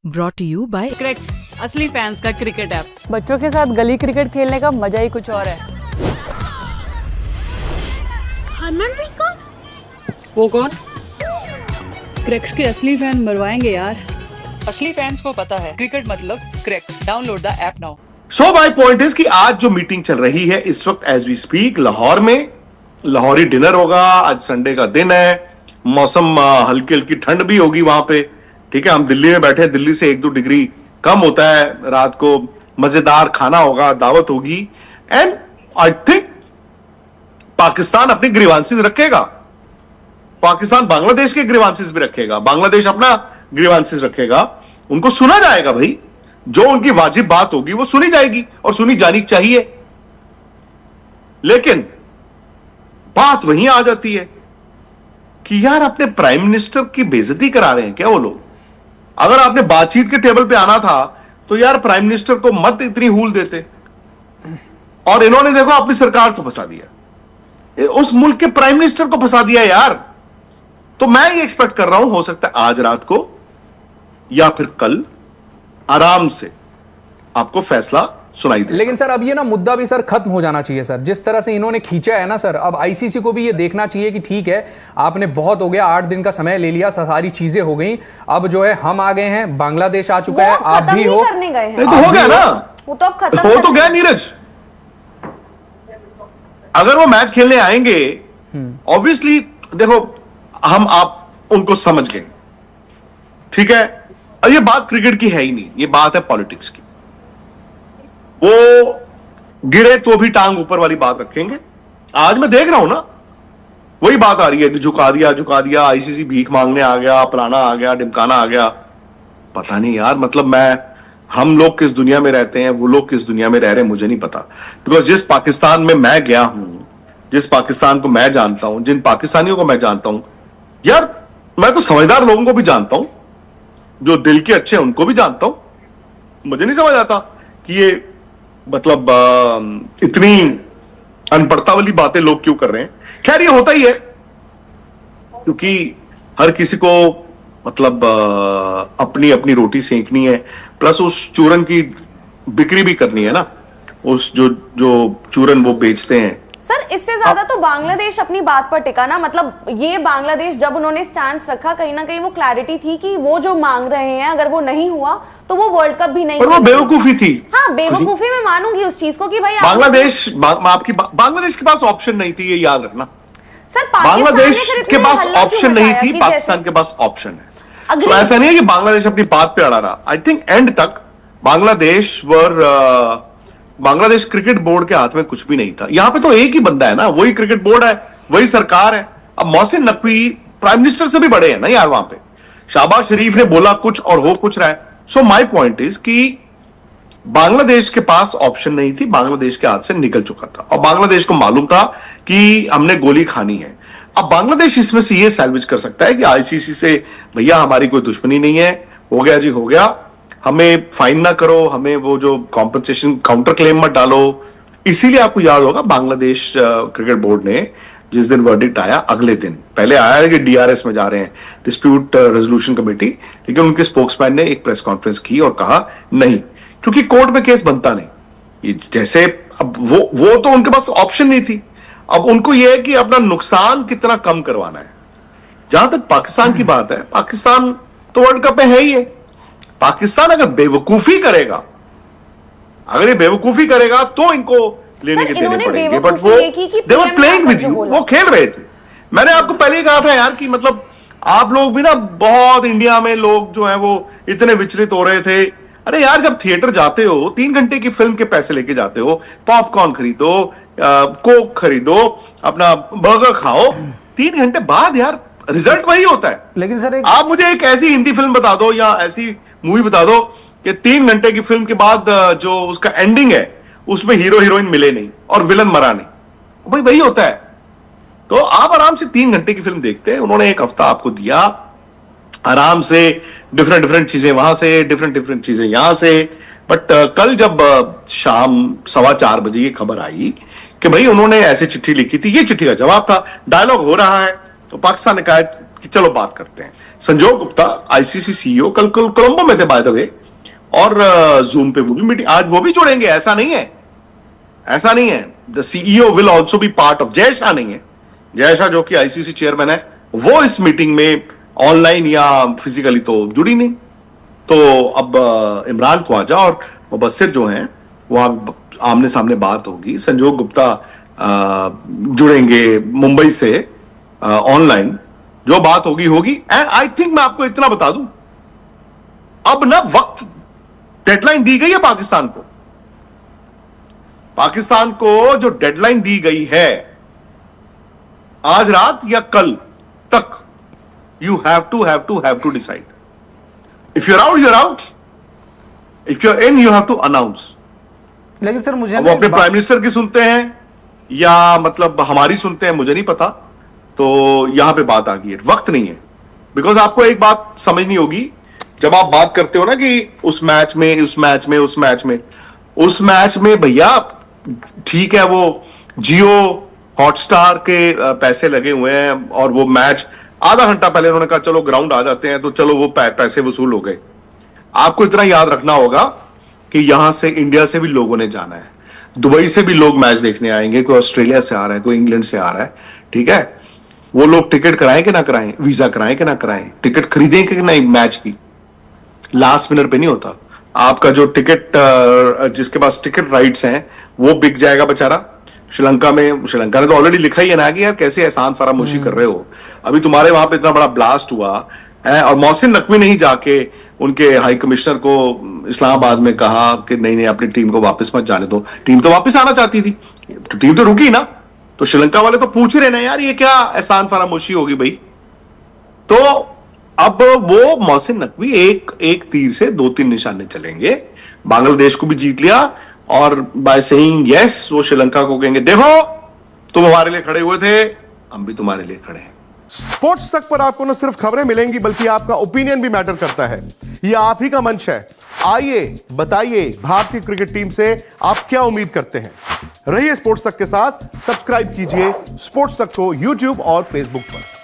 Brought to you by Crax, असली fans का cricket app. बच्चों के साथ गली क्रिकेट खेलने का मजा ही कुछ और है। हरमनप्रीत कौर? वो कौन? क्रैक्स के असली फैन मरवाएंगे यार। असली फैंस को पता है क्रिकेट मतलब cracks. Download the app now. So my point is कि आज जो मीटिंग चल रही है इस वक्त एज वी स्पीक लाहौर में, लाहौरी डिनर होगा। आज संडे का दिन है, मौसम हल्की हल्की ठंड भी होगी वहां पे। ठीक है, हम दिल्ली में बैठे हैं, दिल्ली से 1-2 डिग्री कम होता है। रात को मजेदार खाना होगा, दावत होगी एंड आई थिंक पाकिस्तान अपनी ग्रीवांसेस रखेगा, पाकिस्तान बांग्लादेश के ग्रीवांसेस भी रखेगा, बांग्लादेश अपना ग्रीवांसेस रखेगा। उनको सुना जाएगा भाई, जो उनकी वाजिब बात होगी वो सुनी जाएगी और सुनी जानी चाहिए। लेकिन बात वहीं आ जाती है कि यार अपने प्राइम मिनिस्टर की बेइज्जती करा रहे हैं क्या वो लोग। अगर आपने बातचीत के टेबल पे आना था तो यार प्राइम मिनिस्टर को मत इतनी हूल देते। और इन्होंने देखो अपनी सरकार को फंसा दिया, उस मुल्क के प्राइम मिनिस्टर को फंसा दिया यार। तो मैं ये एक्सपेक्ट कर रहा हूं, हो सकता है आज रात को या फिर कल आराम से आपको फैसला सुनाई दे। लेकिन सर अब ये ना मुद्दा भी सर खत्म हो जाना चाहिए सर। जिस तरह से इन्होंने खींचा है ना सर, अब आईसीसी को भी ये देखना चाहिए कि ठीक है आपने बहुत हो गया, 8 दिन का समय ले लिया, सारी चीजें हो गई। अब जो है हम आ गए हैं, बांग्लादेश आ चुका है, आप भी हो। करने गए हैं। नहीं तो हो गया ना, वो तो अब खत्म हो तो गया नीरज। अगर वो मैच खेलने आएंगे ऑब्वियसली, देखो हम आप उनको समझ गए, ठीक है। और ये बात क्रिकेट की है ही नहीं, ये बात है पॉलिटिक्स की। वो गिरे तो भी टांग ऊपर वाली बात रखेंगे। आज मैं देख रहा हूं ना, वही बात आ रही है कि झुका दिया, आईसीसी भीख मांगने आ गया, फलाना आ गया, ढिमकाना आ गया। पता नहीं यार, मतलब हम लोग किस दुनिया में रहते हैं, वो लोग किस दुनिया में रह रहे हैं, मुझे नहीं पता। बिकॉज जिस पाकिस्तान में मैं गया हूं, जिस पाकिस्तान को मैं जानता हूं, जिन पाकिस्तानियों को मैं जानता हूं, यार मैं तो समझदार लोगों को भी जानता हूं, जो दिल के अच्छे हैं उनको भी जानता हूं। मुझे नहीं समझ आता कि ये मतलब इतनी अनपढ़ता वाली बातें लोग क्यों कर रहे हैं। खैर ये होता ही है, क्योंकि हर किसी को मतलब अपनी अपनी रोटी सेंकनी है, प्लस उस चूरन की बिक्री भी करनी है ना, उस जो चूरन वो बेचते हैं। सर इससे ज्यादा तो बांग्लादेश अपनी बात पर टिका ना। मतलब ये बांग्लादेश जब उन्होंने स्टैंड रखा, कहीं ना कहीं वो क्लैरिटी थी कि वो जो मांग रहे हैं अगर वो नहीं हुआ तो वो वर्ल्ड कप भी नहीं। पर वो बेवकूफी थी। हाँ बेवकूफी मैं मानूंगी उस चीज को कि भाई बांग्लादेश बांग्लादेश के पास ऑप्शन नहीं थी, ये याद रखना। सर बांग्लादेश के पास ऑप्शन नहीं थी, पाकिस्तान के पास ऑप्शन है। तो ऐसा नहीं है कि बांग्लादेश अपनी बात पे अड़ा रहा। आई थिंक एंड तक बांग्लादेश क्रिकेट बोर्ड के हाथ में कुछ भी नहीं था। यहां पे तो एक ही बंदा है ना, वही क्रिकेट बोर्ड है, वही सरकार है। अब मोहसिन नकवी प्राइम मिनिस्टर से भी बड़े हैं ना यार वहां पे। शहबाज शरीफ ने बोला कुछ और हो कुछ रहा है। सो माय पॉइंट इज कि बांग्लादेश के पास ऑप्शन नहीं थी, बांग्लादेश के हाथ से निकल चुका था और बांग्लादेश को मालूम था कि हमने गोली खानी है। अब बांग्लादेश इसमें से ये सैल्वेज कर सकता है कि आईसीसी से भैया हमारी कोई दुश्मनी नहीं है, हो गया जी हो गया, हमें फाइन ना करो, हमें वो जो कॉम्पनसेशन काउंटर क्लेम मत डालो। इसीलिए आपको याद होगा बांग्लादेश क्रिकेट बोर्ड ने जिस दिन वर्डिक्ट आया, अगले दिन पहले आया है कि डीआरएस में जा रहे हैं, डिस्प्यूट रेजोल्यूशन कमेटी, लेकिन उनके स्पोक्समैन ने एक प्रेस कॉन्फ्रेंस की और कहा नहीं, क्योंकि कोर्ट में केस बनता नहीं। जैसे अब वो तो उनके पास ऑप्शन नहीं थी। अब उनको यह है कि अपना नुकसान कितना कम करवाना है। जहां तक पाकिस्तान की बात है, पाकिस्तान तो वर्ल्ड कप में है ही है। पाकिस्तान अगर बेवकूफी करेगा, अगर ये बेवकूफी करेगा तो इनको लेने के देने पड़ेंगे। बट वो दे वर प्लेइंग विद यू, वो खेल रहे थे। मैंने आपको पहले ही कहा था यार कि मतलब आप लोग भी ना बहुत, इंडिया में लोग जो है वो इतने विचलित हो रहे थे। अरे यार जब थिएटर जाते हो, 3 घंटे की फिल्म के पैसे लेके जाते हो, पॉपकॉर्न खरीदो, कोक खरीदो, अपना बर्गर खाओ, 3 घंटे बाद यार रिजल्ट वही होता है। लेकिन सर आप मुझे एक ऐसी हिंदी फिल्म बता दो या ऐसी मूवी बता दो कि 3 घंटे की फिल्म के बाद जो उसका एंडिंग है उसमें हीरो हीरोइन मिले नहीं और विलन मरा नहीं, भाई वही होता है। तो आप आराम से 3 घंटे की फिल्म देखते हैं। उन्होंने एक हफ्ता आपको दिया, आराम से डिफरेंट चीजें वहां से, डिफरेंट चीजें यहां से। बट कल जब शाम 4:15 बजे ये खबर आई कि भाई उन्होंने ऐसे चिट्ठी लिखी थी, ये चिट्ठी का जवाब था, डायलॉग हो रहा है, तो पाकिस्तान ने कहा कि चलो बात करते हैं। संजोग गुप्ता आईसीसी सीईओ कल कोलंबो में थे बाय द वे, और जूम पे वो भी मीटिंग, आज वो भी जुड़ेंगे, ऐसा नहीं है, ऐसा नहीं है। The CEO will also be part of, Jay Shah नहीं है, जय शाह जो कि आईसीसी चेयरमैन है, वो इस मीटिंग में ऑनलाइन या फिजिकली तो जुड़ी नहीं। तो अब इमरान ख्वाजा और मुबस्सिर जो हैं वो आमने सामने बात होगी। संजोग गुप्ता जुड़ेंगे मुंबई से ऑनलाइन, जो बात होगी होगी। एंड आई थिंक मैं आपको इतना बता दूं, अब ना वक्त, डेडलाइन दी गई है पाकिस्तान को। पाकिस्तान को जो डेडलाइन दी गई है आज रात या कल तक, you have to decide. If you're out, you're out. If you're in, you have to announce. लेकिन सर मुझे वो अपने प्राइम मिनिस्टर की सुनते हैं या मतलब हमारी सुनते हैं, मुझे नहीं पता। तो यहां पे बात आ गई है, वक्त नहीं है। बिकॉज आपको एक बात समझनी होगी, जब आप बात करते हो ना कि उस मैच में भैया ठीक है, वो जियो हॉटस्टार के पैसे लगे हुए हैं, और वो मैच आधा घंटा पहले उन्होंने कहा चलो ग्राउंड आ जाते हैं, तो चलो वो पैसे वसूल हो गए। आपको इतना याद रखना होगा कि यहां से इंडिया से भी लोगों ने जाना है, दुबई से भी लोग मैच देखने आएंगे, कोई ऑस्ट्रेलिया से आ रहा है, कोई इंग्लैंड से आ रहा है, ठीक है। वो लोग टिकट कराएं कि ना कराएं, वीजा कराएं कि ना कराएं, टिकट खरीदें कि नहीं, मैच की लास्ट मिनट पे नहीं होता। आपका जो टिकट, जिसके पास टिकट राइट्स हैं, वो बिक जाएगा बेचारा। श्रीलंका ने तो ऑलरेडी लिखा ही है ना कि यार कैसे एहसान फरामोशी कर रहे हो, अभी तुम्हारे वहां पे इतना बड़ा ब्लास्ट हुआ है, और मोहसिन नकवी ने ही जाके उनके हाई कमिश्नर को इस्लामाबाद में कहा कि नहीं अपनी टीम को वापस मत जाने दो। टीम तो वापस आना चाहती थी, तो टीम तो रुकी ना। तो श्रीलंका वाले तो पूछ रहे ना यार ये क्या एहसान फरामोशी होगी भाई। तो अब वो मोहसिन नकवी एक तीर से 2-3 निशाने चलेंगे। बांग्लादेश को भी जीत लिया, और बाय सेइंग यस वो श्रीलंका को कहेंगे देखो तुम हमारे लिए खड़े हुए थे, हम भी तुम्हारे लिए खड़े हैं। स्पोर्ट्स तक पर आपको न सिर्फ खबरें मिलेंगी बल्कि आपका ओपिनियन भी मैटर करता है। यह आप ही का मंच है। आइए बताइए भारतीय क्रिकेट टीम से आप क्या उम्मीद करते हैं। रहिए स्पोर्ट्स तक के साथ, सब्सक्राइब कीजिए स्पोर्ट्स तक को यूट्यूब और फेसबुक पर।